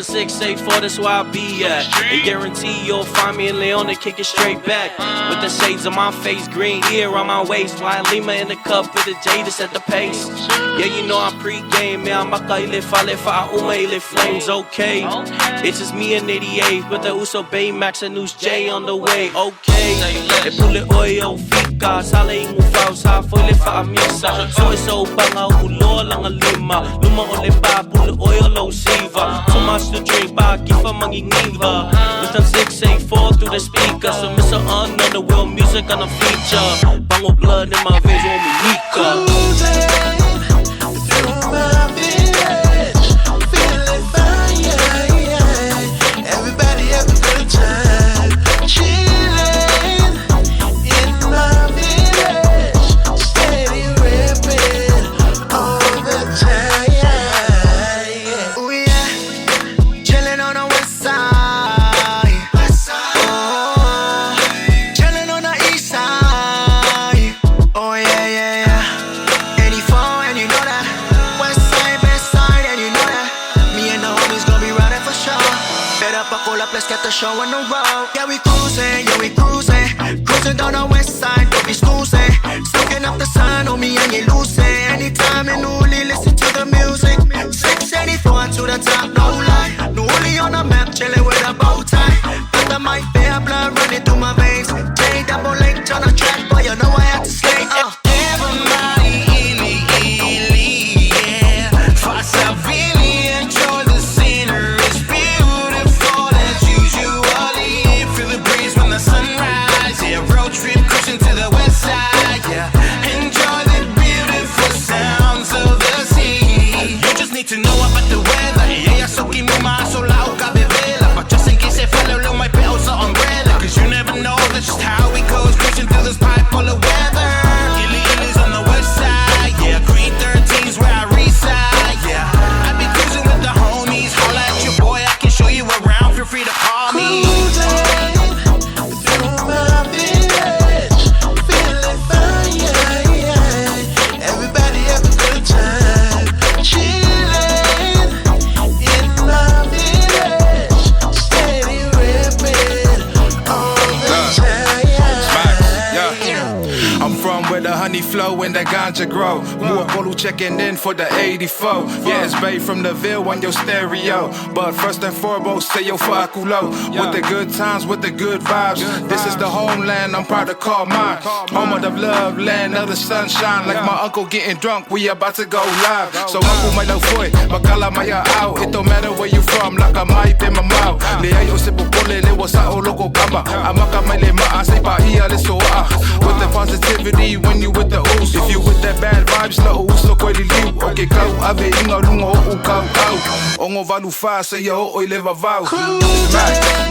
the 684, that's where I be at. And guarantee you'll find me in Leona kicking straight back. With the shades on my face, green ear on my waist. White Lima in the cup with the Jehh to set the pace. Yeah, you know I'm pre-game, man. I'm fa uma ile flames, okay. It's just me and 88, with the uso BMX and news Jehh on the way, okay. E pule oyo fika, sala ingufao sa foile fa amisa. So it's so banga ulo lang a lima. Luma ole ba pule oyo low siva. Too much to drink, ba kifa mangingiva. With them 684 through the speaker. So Mr. On the WillMusic on the feature. Bango blood in my veins, want me weaker. Let's get the show on the road. Yeah, we cruising, cruising down the west side. Don't be snoozing, soaking up the sun on me and you losing. Anytime in Uli, listen to the music. 684 to the top, no lie. Uli on the map, chilling with a bow tie. Got the mic, fair blood running through my veins. Jehh double link on the track, boy, you know I had to slay. Everybody, illy, yeah. Fast really enjoy the scenery. It's beautiful as usually. Feel the breeze when the sunrise. Yeah, road trip cruising to the west side. Yeah, enjoy the beautiful sounds of the sea. You just need to know about the weather. Yeah, so keep me mind so loud, got the vela. But just in case if I don't my bells are umbrella. Cause you never know that's just how it goes. Cruising through this bipolar weather. Illy's on the west side. Yeah, Green 13's where I reside. Yeah, I be cruising with the homies. Holla at your boy, I can show you around. Feel free to call me. Where the honey flow and the ganja grow. More bottle checking in for the 84. Yeah, it's Bay from the Ville on your stereo. But first and foremost, say yo faculo. With the good times, with the good vibes. This is the homeland I'm proud to call mine. Home of the love, land of the sunshine. Like my uncle getting drunk, we about to go live. So uncle may love foi, makala maya out. It don't matter where you from, like a mic in my mouth. Leayo sipo pole, le was a loco gamba. Amaka mele ma say pa ia le so with the positivity. When you with the ooze, if you with that bad vibes, no uso kweli liu. Okay, kau ave inga lungo o kau kau. Ongo valu fa say yo oi leva vau. Smack.